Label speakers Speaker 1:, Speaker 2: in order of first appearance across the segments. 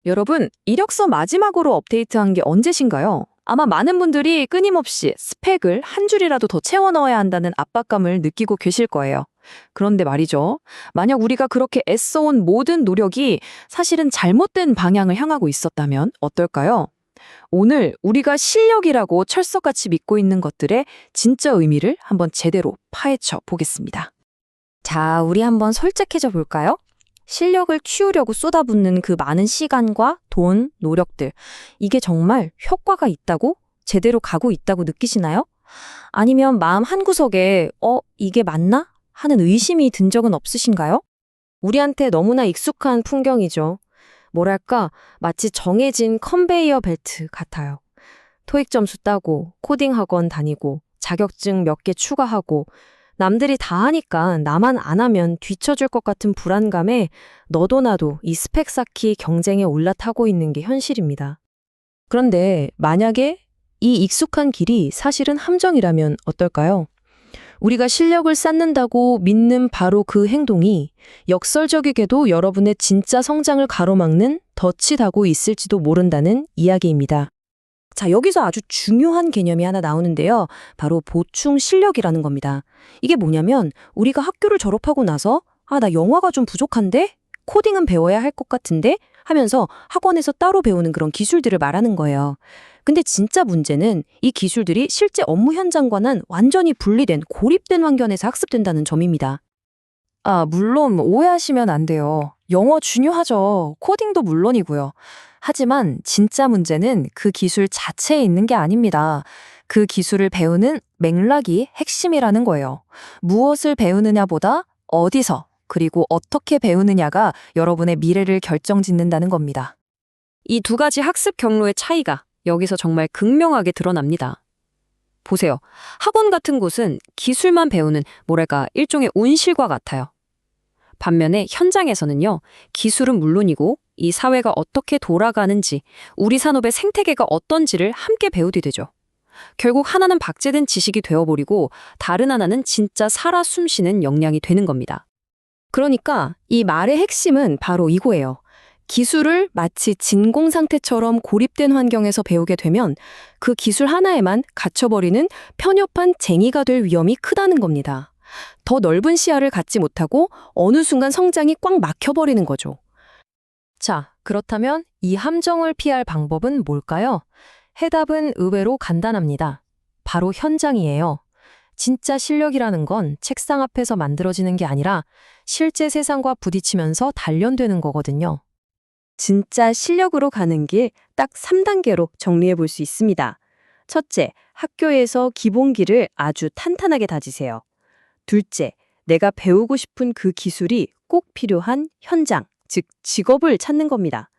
Speaker 1: 여러분, 이력서 마지막으로 업데이트한 게 언제신가요? 아마 많은 분들이 끊임없이 스펙을 한 줄이라도 더 채워 넣어야 한다는 압박감을 느끼고 계실 거예요. 그런데 말이죠. 만약 우리가 그렇게 애써온 모든 노력이 사실은 잘못된 방향을 향하고 있었다면 어떨까요? 오늘 우리가 실력이라고 철석같이 믿고 있는 것들의 진짜 의미를 한번 제대로 파헤쳐 보겠습니다. 자, 우리 한번 솔직해져 볼까요? 실력을 키우려고 쏟아붓는 그 많은 시간과 돈, 노력들. 이게 정말 효과가 있다고? 제대로 가고 있다고 느끼시나요? 아니면 마음 한구석에 이게 맞나? 하는 의심이 든 적은 없으신가요? 우리한테 너무나 익숙한 풍경이죠. 뭐랄까, 마치 정해진 컨베이어 벨트 같아요. 토익 점수 따고, 코딩 학원 다니고, 자격증 몇 개 추가하고, 남들이 다 하니까 나만 안 하면 뒤처질 것 같은 불안감에 너도 나도 이 스펙 쌓기 경쟁에 올라타고 있는 게 현실입니다. 그런데 만약에 이 익숙한 길이 사실은 함정이라면 어떨까요? 우리가 실력을 쌓는다고 믿는 바로 그 행동이 역설적이게도 여러분의 진짜 성장을 가로막는 덫이 되고 있을지도 모른다는 이야기입니다. 자, 여기서 아주 중요한 개념이 하나 나오는데요. 바로 보충 실력이라는 겁니다. 이게 뭐냐면 우리가 학교를 졸업하고 나서 나 영어가 좀 부족한데? 코딩은 배워야 할 것 같은데? 하면서 학원에서 따로 배우는 그런 기술들을 말하는 거예요. 근데 진짜 문제는 이 기술들이 실제 업무 현장과는 완전히 분리된 고립된 환경에서 학습된다는 점입니다. 물론 오해하시면 안 돼요. 영어 중요하죠. 코딩도 물론이고요. 하지만 진짜 문제는 그 기술 자체에 있는 게 아닙니다. 그 기술을 배우는 맥락이 핵심이라는 거예요. 무엇을 배우느냐보다 어디서, 그리고 어떻게 배우느냐가 여러분의 미래를 결정짓는다는 겁니다. 이 두 가지 학습 경로의 차이가 여기서 정말 극명하게 드러납니다. 보세요. 학원 같은 곳은 기술만 배우는 일종의 온실과 같아요. 반면에 현장에서는요, 기술은 물론이고 이 사회가 어떻게 돌아가는지, 우리 산업의 생태계가 어떤지를 함께 배우게 되죠. 결국 하나는 박제된 지식이 되어버리고 다른 하나는 진짜 살아 숨쉬는 역량이 되는 겁니다. 그러니까 이 말의 핵심은 바로 이거예요. 기술을 마치 진공 상태처럼 고립된 환경에서 배우게 되면 그 기술 하나에만 갇혀버리는 편협한 쟁이가 될 위험이 크다는 겁니다. 더 넓은 시야를 갖지 못하고 어느 순간 성장이 꽉 막혀버리는 거죠. 자, 그렇다면 이 함정을 피할 방법은 뭘까요? 해답은 의외로 간단합니다. 바로 현장이에요. 진짜 실력이라는 건 책상 앞에서 만들어지는 게 아니라 실제 세상과 부딪히면서 단련되는 거거든요. 진짜 실력으로 가는 길 딱 3단계로 정리해 볼 수 있습니다. 첫째, 학교에서 기본기를 아주 탄탄하게 다지세요. 둘째, 내가 배우고 싶은 그 기술이 꼭 필요한 현장, 즉 직업을 찾는 겁니다.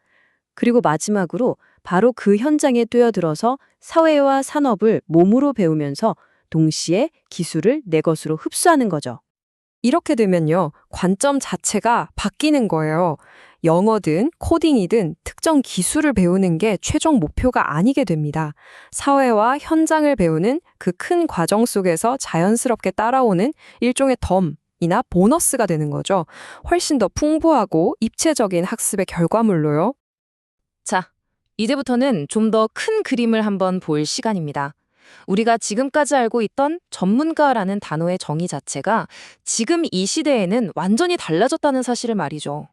Speaker 1: 그리고 마지막으로 바로 그 현장에 뛰어들어서 사회와 산업을 몸으로 배우면서 동시에 기술을 내 것으로 흡수하는 거죠. 이렇게 되면요, 관점 자체가 바뀌는 거예요. 영어든 코딩이든 특정 기술을 배우는 게 최종 목표가 아니게 됩니다. 사회와 현장을 배우는 그 큰 과정 속에서 자연스럽게 따라오는 일종의 덤이나 보너스가 되는 거죠. 훨씬 더 풍부하고 입체적인 학습의 결과물로요. 자, 이제부터는 좀 더 큰 그림을 한번 볼 시간입니다. 우리가 지금까지 알고 있던 전문가라는 단어의 정의 자체가 지금 이 시대에는 완전히 달라졌다는 사실을 말이죠.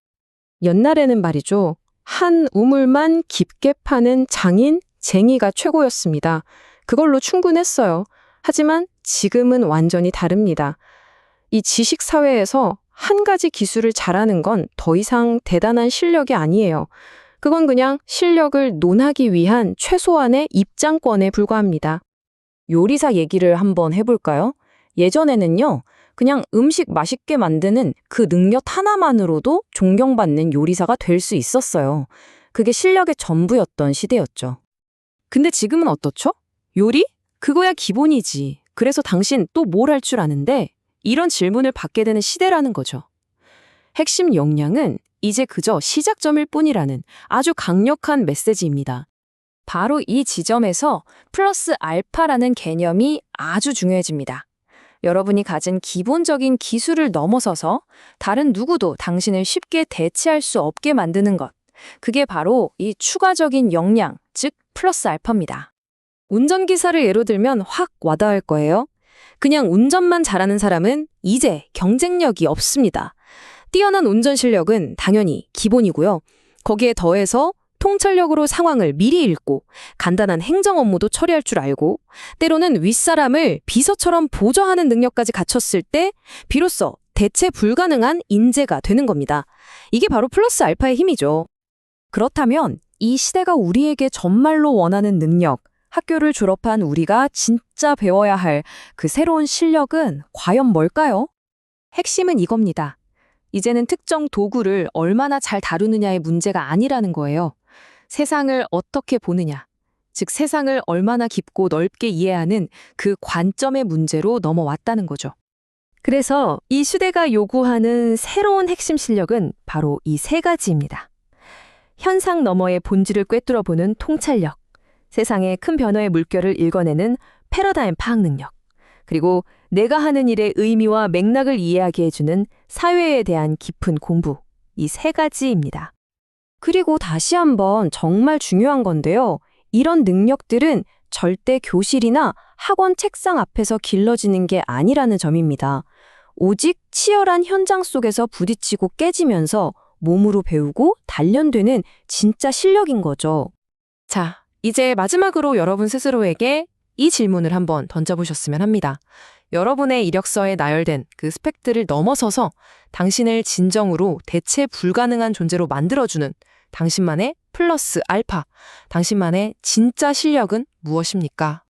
Speaker 1: 옛날에는 말이죠. 한 우물만 깊게 파는 장인, 쟁이가 최고였습니다. 그걸로 충분했어요. 하지만 지금은 완전히 다릅니다. 이 지식 사회에서 한 가지 기술을 잘하는 건 더 이상 대단한 실력이 아니에요. 그건 그냥 실력을 논하기 위한 최소한의 입장권에 불과합니다. 요리사 얘기를 한번 해볼까요? 예전에는요, 그냥 음식 맛있게 만드는 그 능력 하나만으로도 존경받는 요리사가 될 수 있었어요. 그게 실력의 전부였던 시대였죠. 근데 지금은 어떻죠? 요리? 그거야 기본이지. 그래서 당신 또 뭘 할 줄 아는데? 이런 질문을 받게 되는 시대라는 거죠. 핵심 역량은 이제 그저 시작점일 뿐이라는 아주 강력한 메시지입니다. 바로 이 지점에서 플러스 알파라는 개념이 아주 중요해집니다. 여러분이 가진 기본적인 기술을 넘어서서 다른 누구도 당신을 쉽게 대체할 수 없게 만드는 것. 그게 바로 이 추가적인 역량, 즉 플러스 알파입니다. 운전기사를 예로 들면 확 와닿을 거예요. 그냥 운전만 잘하는 사람은 이제 경쟁력이 없습니다. 뛰어난 운전 실력은 당연히 기본이고요. 거기에 더해서 통찰력으로 상황을 미리 읽고 간단한 행정 업무도 처리할 줄 알고 때로는 윗사람을 비서처럼 보좌하는 능력까지 갖췄을 때 비로소 대체 불가능한 인재가 되는 겁니다. 이게 바로 플러스 알파의 힘이죠. 그렇다면 이 시대가 우리에게 정말로 원하는 능력, 학교를 졸업한 우리가 진짜 배워야 할 그 새로운 실력은 과연 뭘까요? 핵심은 이겁니다. 이제는 특정 도구를 얼마나 잘 다루느냐의 문제가 아니라는 거예요. 세상을 어떻게 보느냐, 즉 세상을 얼마나 깊고 넓게 이해하는 그 관점의 문제로 넘어왔다는 거죠. 그래서 이 시대가 요구하는 새로운 핵심 실력은 바로 이 세 가지입니다. 현상 너머의 본질을 꿰뚫어보는 통찰력, 세상의 큰 변화의 물결을 읽어내는 패러다임 파악 능력, 그리고 내가 하는 일의 의미와 맥락을 이해하게 해주는 사회에 대한 깊은 공부, 이 세 가지입니다. 그리고 다시 한번 정말 중요한 건데요. 이런 능력들은 절대 교실이나 학원 책상 앞에서 길러지는 게 아니라는 점입니다. 오직 치열한 현장 속에서 부딪히고 깨지면서 몸으로 배우고 단련되는 진짜 실력인 거죠. 자, 이제 마지막으로 여러분 스스로에게 이 질문을 한번 던져보셨으면 합니다. 여러분의 이력서에 나열된 그 스펙들을 넘어서서 당신을 진정으로 대체 불가능한 존재로 만들어주는 당신만의 플러스 알파, 당신만의 진짜 실력은 무엇입니까?